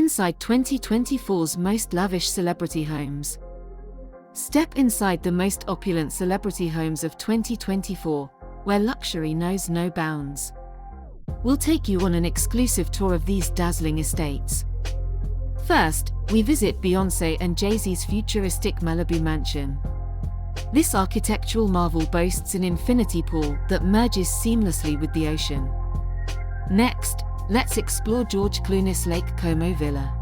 inside 2024's most lavish celebrity homes. Step inside the most opulent celebrity homes of 2024, where luxury knows no bounds. We'll take you on an exclusive tour of these dazzling estates. First, we visit Beyoncé and Jay-Z's futuristic Malibu mansion. This architectural marvel boasts an infinity pool that merges seamlessly with the ocean. Next, let's explore George Clooney's Lake Como villa.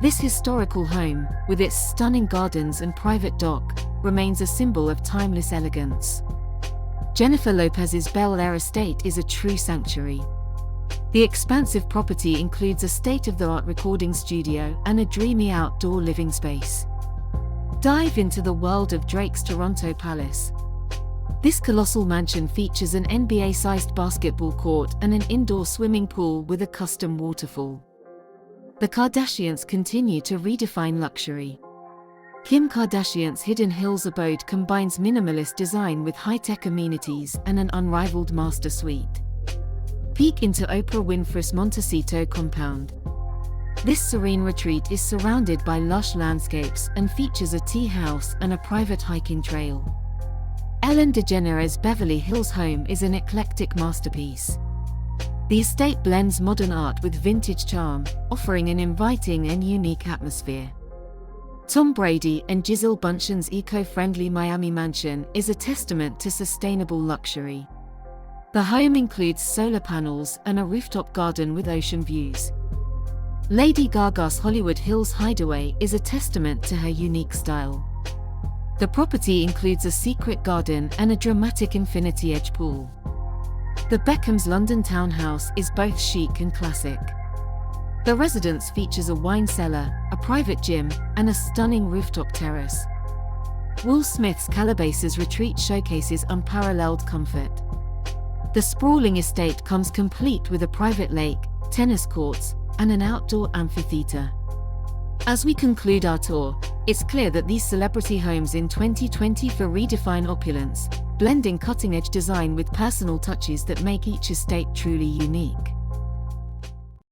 This historical home, with its stunning gardens and private dock, remains a symbol of timeless elegance. Jennifer Lopez's Bel Air estate is a true sanctuary. The expansive property includes a state-of-the-art recording studio and a dreamy outdoor living space. Dive into the world of Drake's Toronto Palace. This colossal mansion features an NBA-sized basketball court and an indoor swimming pool with a custom waterfall. The Kardashians continue to redefine luxury. Kim Kardashian's Hidden Hills abode combines minimalist design with high-tech amenities and an unrivaled master suite. Peek into Oprah Winfrey's Montecito compound. This serene retreat is surrounded by lush landscapes and features a tea house and a private hiking trail. Ellen DeGeneres' Beverly Hills home is an eclectic masterpiece. The estate blends modern art with vintage charm, offering an inviting and unique atmosphere. Tom Brady and Gisele Bündchen's eco-friendly Miami mansion is a testament to sustainable luxury. The home includes solar panels and a rooftop garden with ocean views. Lady Gaga's Hollywood Hills hideaway is a testament to her unique style. The property includes a secret garden and a dramatic infinity edge pool. The Beckham's London townhouse is both chic and classic. The residence features a wine cellar, a private gym, and a stunning rooftop terrace. Will Smith's Calabasas retreat showcases unparalleled comfort. The sprawling estate comes complete with a private lake, tennis courts, and an outdoor amphitheater. As we conclude our tour, it's clear that these celebrity homes in 2024 redefine opulence, blending cutting-edge design with personal touches that make each estate truly unique.